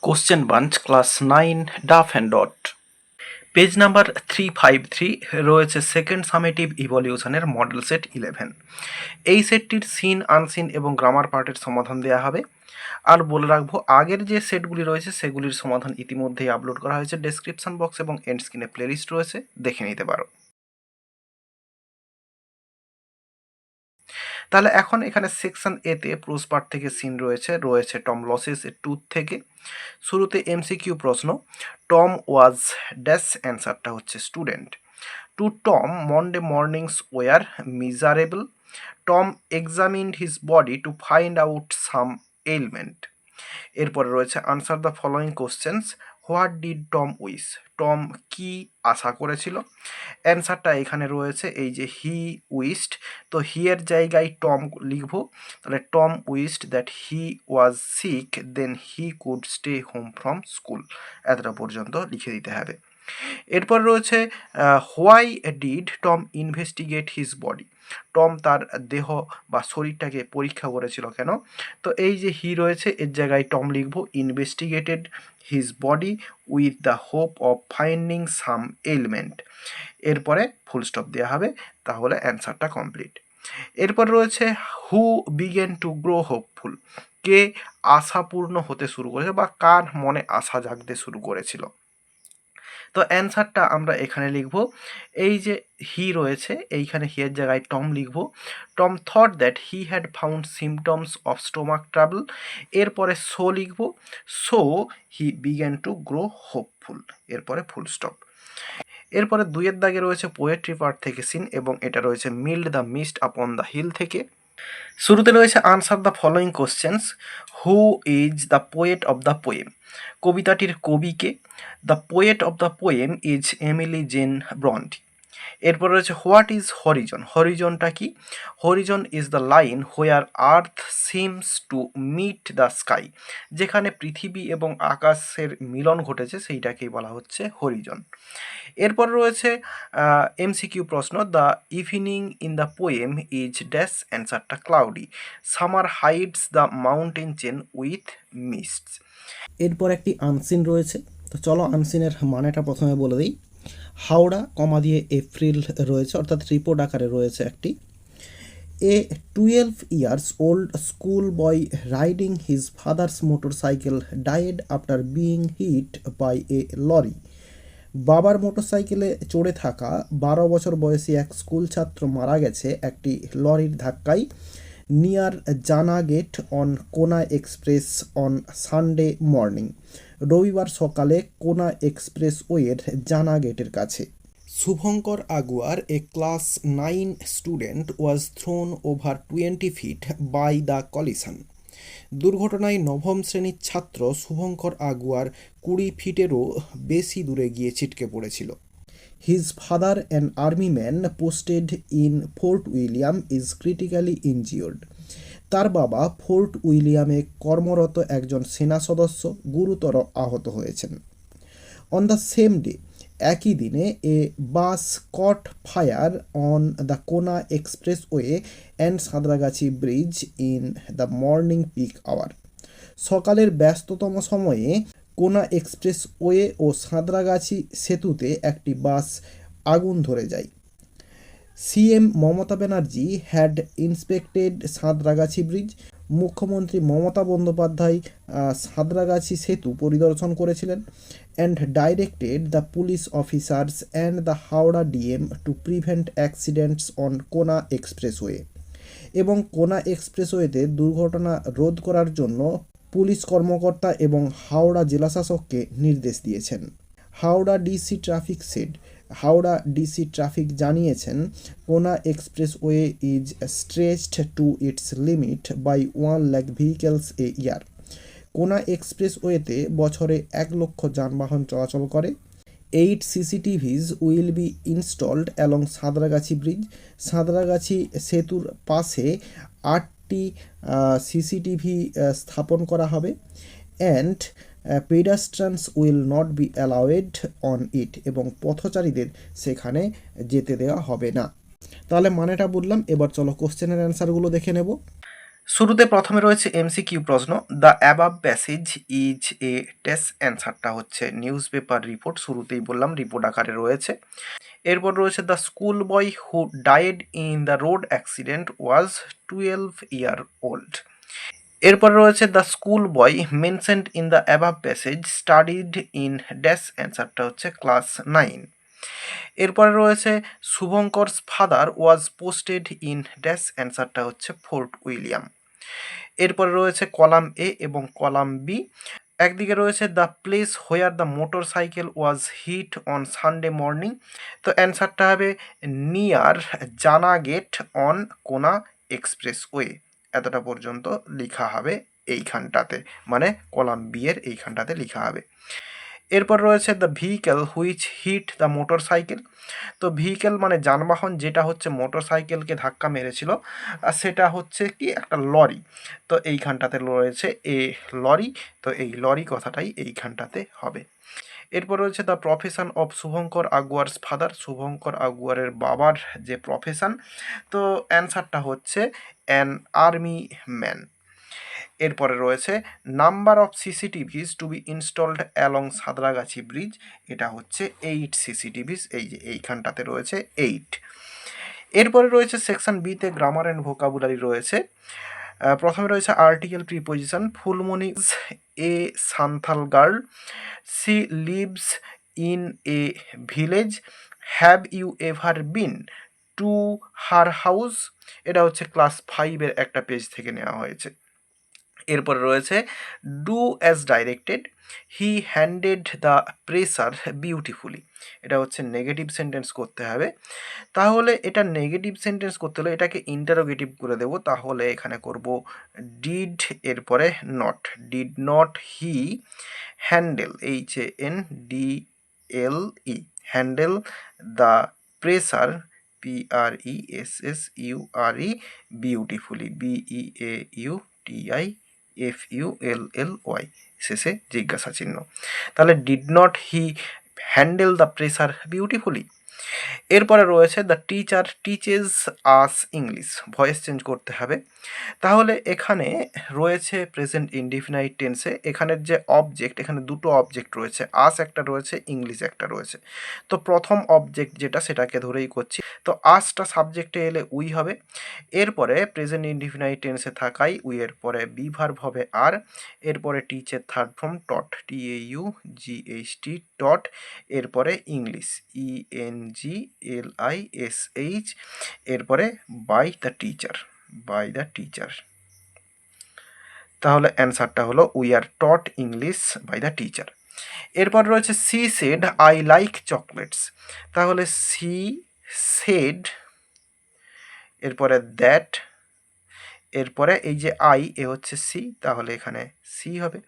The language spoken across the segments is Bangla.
Question bunch class 9 Duff and Dutt page number 353 রয়েছে সেকেন্ড সামেটিভ ইভলিউশনের মডেল সেট 11। এই সেটটির সিন আনসিন এবং গ্রামার পার্টের সমাধান দেওয়া হবে। আর বলে রাখবো আগের যে সেটগুলি রয়েছে সেগুলির সমাধান ইতিমধ্যেই আপলোড করা হয়েছে, ডেসক্রিপশন বক্স এবং এন্ড স্ক্রিনে প্লেলিস্ট রয়েছে, দেখে নিতে পারো। তাহলে এখন এখানে সেকশন এতে প্রোজ পার্ট থেকে সিন রয়েছে টম লসেস এ টুথ থেকে। শুরুতে এমসিকিউ প্রশ্ন, টম ওয়াজ ড্যাশ, অ্যান্সারটা হচ্ছে student. To Tom Monday mornings were miserable. Tom examined his body to find out some element. এরপরে রয়েছে answer the following questions. What did Tom wish, Tom কি আশা করেছিল। অ্যান্সারটা এখানে রয়েছে এই যে হি উইশড, তো হি এর জায়গায় টম লিখবো। তাহলে Tom wished that he was sick then he could stay home from school, এতটা পর্যন্ত লিখে দিতে হবে। এরপর রয়েছে why did Tom investigate his body, Tom তার দেহ বা শরীরটাকে পরীক্ষা করেছিল কেন। তো এই যে হি রয়েছে এর জায়গায় টম লিখবো investigated his body with the hope of finding some element. এরপরে ফুল স্টপ দেওয়া হবে, তাহলে অ্যান্সারটা কমপ্লিট। এরপর রয়েছে হু বিগেন টু গ্রো হোপফুল, কে আশাপূর্ণ হতে শুরু করেছে বা কার মনে আশা জাগতে শুরু করেছিল। তো অ্যান্সারটা আমরা এখানে লিখব এই যে হি রয়েছে এইখানে হি এর জায়গায় টম লিখব। Tom thought that he had found symptoms of stomach trouble. এরপরে সো লিখব, so he began to grow hopeful, এরপরে ফুল স্টপ। এরপরে দুইয়ের দাগে রয়েছে পোয়েট্রি পার্ট থেকে সিন এবং এটা রয়েছে mild the mist upon the hill থেকে। শুরুতে রয়েছে answer the following questions. Who is the poet of the poem, কবিতাটির কবিকে। The poet of the poem is Emily Jane Bronte. এরপর রয়েছে হোয়াট ইজ হরিজন, হরিজনটা কি। Horizon is the line where earth seems to meet the sky, যেখানে পৃথিবী এবং আকাশের মিলন ঘটেছে সেইটাকেই বলা হচ্ছে হরিজন। এরপর রয়েছে এমসিকিউ প্রশ্ন, the evening in the poem is dash, অ্যান্সারটা cloudy. Summer hides the mountain chain with mists. এরপর একটি আনসিন রয়েছে, তো চলো আনসিনের মানেটা প্রথমে বলে দিই। হাওড়া কমা দিয়ে এপ্রিল রয়েছে, অর্থাৎ রিপোর্ট আকারে রয়েছে একটি। এ 12 years old schoolboy riding his father's motorcycle died after being hit by a lorry. বাবার মোটরসাইকেলে চড়ে থাকা 12 বছর বয়সী এক স্কুল ছাত্র মারা গেছে একটি লরির ধাক্কায়। Near Jana gate on Kona express on Sunday morning, রবিবার সকালে কোনা এক্সপ্রেসওয়ের জানা গেটের কাছে। Shubhankar Aguyar a class 9 student was thrown over 20 feet by the collision. দুর্ঘটনায় নবম শ্রেণীর ছাত্র শুভঙ্কর আগুয়ার 20 ফিটেরও বেশি দূরে গিয়ে ছিটকে পড়েছিল। His father an army man posted in fort William is critically injured. তার বাবা ফোর্ট উইলিয়ামে কর্মরত একজন সেনা সদস্য গুরুতর আহত হয়েছেন। অন দ্য সেম ডে, একই দিনে a bus caught fire on the Kona expressway and Santragachi bridge in the morning peak hour. সকালের ব্যস্ততম সময়ে কোনা এক্সপ্রেসওয়ে ও সাঁতরাগাছি সেতুতে একটি বাস আগুন ধরে যায়। CM Mamata Banerjee had inspected Santragachi bridge. মুখ্যমন্ত্রী মমতা বন্দ্যোপাধ্যায় সাঁতরাগাছি সেতু পরিদর্শন করেছিলেন। And directed the police officers and the Howrah DM to prevent accidents on কোনা এক্সপ্রেসওয়ে। এবং কোনা এক্সপ্রেসওয়েতে দুর্ঘটনা রোধ করার জন্য পুলিশ কর্মকর্তা এবং হাওড়া জেলাশাসককে নির্দেশ দিয়েছেন। Howrah DC traffic said, Howrah DC traffic জানিয়েছেন Kona expressway is stretched to its limit by 1 lakh vehicles a year. Kona এক্সপ্রেসওয়েতে বছরে 1 লক্ষ যানবাহন চলাচল করে। 8 CCTVs will be installed along Santragachi bridge. Santragachi সেতুর পাশে 8টি সিসিটিভি স্থাপন করা হবে। And pedestrians will not be allowed on it, এবং পথচারীদের সেখানে যেতে দেওয়া হবে না। তাহলে মানেটা বললাম, এবার চলো কোশ্চেনের অ্যান্সারগুলো দেখে নেব। শুরুতে প্রথমে রয়েছে এমসিকিউ প্রশ্ন, the above passage is a test, অ্যান্সারটা হচ্ছে নিউজ পেপার রিপোর্ট, শুরুতেই বললাম রিপোর্ট আকারে রয়েছে। এরপর রয়েছে the school boy who died in the road accident was 12 year old। এরপর রয়েছে the school boy mentioned in the above passage studied in dash, অ্যান্সারটা হচ্ছে ক্লাস 9। এরপরে রয়েছে Shubhankar's father was posted in dash, অ্যান্সারটা হচ্ছে ফোর্ট উইলিয়াম। এরপরে রয়েছে কলাম এ এবং কলাম বি। একদিকে রয়েছে the place where the motor cycle was hit on Sunday morning, তো অ্যান্সারটা হবে near Jana gate on Kona expressway, এতটা পর্যন্ত লেখা হবে এইখানটাতে, মানে কলাম বি এর এইখানটাতে লেখা হবে। এরপর রয়েছে the vehicle which hit the motor cycle, তো ভেহিক্যাল মানে যানবাহন যেটা হচ্ছে মোটর সাইকেলকে ধাক্কা মেরেছিল, আর সেটা হচ্ছে কি একটা লরি, তো এইখানটাতে রয়েছে এ লরি, তো এই লরি কথাটাই এইখানটাতে হবে। এরপর রয়েছে the profession of Shubhankar Aguyar's father, Shubhankar আগুয়ারের বাবার যে প্রফেশন, তো অ্যান্সারটা হচ্ছে অ্যান আর্মি ম্যান। এরপরে রয়েছে number of CCTVs to be installed along Santragachi bridge, এটা হচ্ছে 8 সিসিটিভিস, এই যে এইখানটাতে রয়েছে 8। এরপরে রয়েছে সেকশন বিতে গ্রামার অ্যান্ড ভোকাবুলারি রয়েছে। প্রথমে রয়েছে article preposition, Phulmoni is a Santhal girl, she lives in a village, have you ever been to her house, এটা হচ্ছে ক্লাস 5-এর একটা পেজ থেকে নেওয়া হয়েছে। এরপরে রয়েছে do as directed, he handed the pressure beautifully, এটা হচ্ছে নেগেটিভ সেন্টেন্স করতে হবে। তাহলে এটা নেগেটিভ সেন্টেন্স করতে হলে এটাকে ইন্টারোগেটিভ করে দেব, তাহলে এখানে করব ডিড, এরপরে not, did not he handle, H A N D L E, handle the pressure P R E S S U R E beautifully, B E A U T I F U L L, Y জিজ্ঞাসা চিহ্ন। তাহলে did not he handle the pressure beautifully. এরপরে রয়েছে the teacher teaches us English, voice change করতে হবে। তাহলে এখানে রয়েছে প্রেজেন্ট ইনডিফিনাইট টেন্সে, এখানের যে অবজেক্ট, এখানে দুটো অবজেক্ট রয়েছে, আস একটা রয়েছে, ইংলিশ একটা রয়েছে। তো প্রথম অবজেক্ট যেটা সেটাকে ধরেই করছি, তো আসটা সাবজেক্টে এলে উই হবে। এরপরে প্রেজেন্ট ইনডিফিনাইট টেন্সে থাকাই উই এর পরে বি ভার্ব হবে আর, এরপরে টিচের third form taught, T A U G H T taught, এরপরে English E N G L I S H, এরপরে by the teacher, by the teacher. তাহলে অ্যান্সারটা হলো we are taught English by the teacher. এরপর রয়েছে she said I like chocolates, তাহলে সি সেড, এরপরে দ্যাট, এরপরে এই যে আই এ হচ্ছে সি, তাহলে এখানে সি হবে।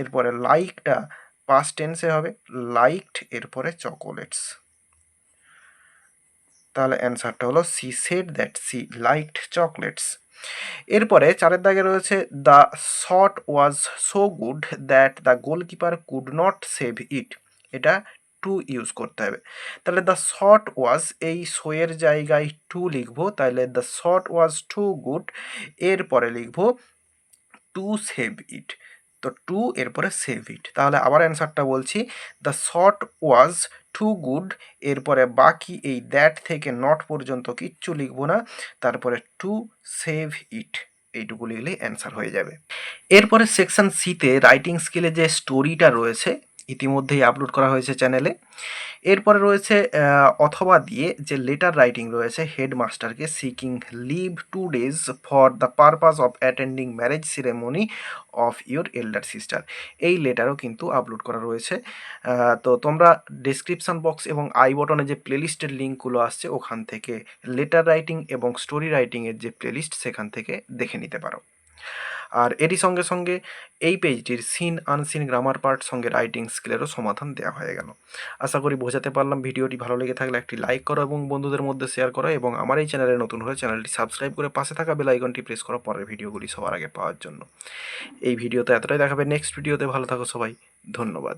এরপরে লাইকটা পাস্ট টেন্সে হবে, লাইকড, এরপরে চকোলেটস, তাহলে অ্যান্সারটা হলো she said that she liked chocolates. এরপরে চারের দাগে রয়েছে the shot was so good that the goalkeeper could not save it, এটা টু ইউজ করতে হবে। তাহলে দ্য শট ওয়াজ, এই শোয়ের জায়গায় টু লিখবো, তাহলে the shot was too good, এরপরে লিখবো টু সেভ ইট, তো টু এরপরে সেভ ইট। তাহলে আবার অ্যান্সারটা বলছি, the shot was too good, এরপরে বাকি এই দ্যাট থেকে নট পর্যন্ত কিচ্ছু লিখবো না, তারপরে টু সেভ ইট, এইটুকু লিখলেই অ্যান্সার হয়ে যাবে। এরপরে সেকশন সিতে রাইটিং স্কিলে যে স্টোরিটা রয়েছে ইতিমধ্যেই আপলোড করা হয়েছে চ্যানেলে। এরপরে রয়েছে অথবা দিয়ে যে লেটার রাইটিং রয়েছে হেডমাস্টারকে, seeking leave 2 days for the purpose of attending marriage ceremony of your elder sister, এই লেটারও কিন্তু আপলোড করা রয়েছে। তো তোমরা ডেসক্রিপশন বক্স এবং আই বটনে যে প্লেলিস্টের লিঙ্কগুলো আসছে ওখান থেকে লেটার রাইটিং এবং স্টোরি রাইটিংয়ের যে প্লেলিস্ট সেখান থেকে দেখে নিতে পারো। আর এরই সঙ্গে সঙ্গে এই পেজটির সিন আনসিন গ্রামার পার্ট সঙ্গে রাইটিং স্কিলেরও সমাধান দেওয়া হয়ে গেল। আশা করি বোঝাতে পারলাম। ভিডিওটি ভালো লেগে থাকলে একটি লাইক করো এবং বন্ধুদের মধ্যে শেয়ার করো, এবং আমার এই চ্যানেলে নতুন হলে চ্যানেলটি সাবস্ক্রাইব করে পাশে থাকা বেল আইকনটি প্রেস করো পরের ভিডিওগুলি সবার আগে পাওয়ার জন্য। এই ভিডিওতে এতটাই দেখাবে, নেক্সট ভিডিওতে ভালো থাকো সবাই, ধন্যবাদ।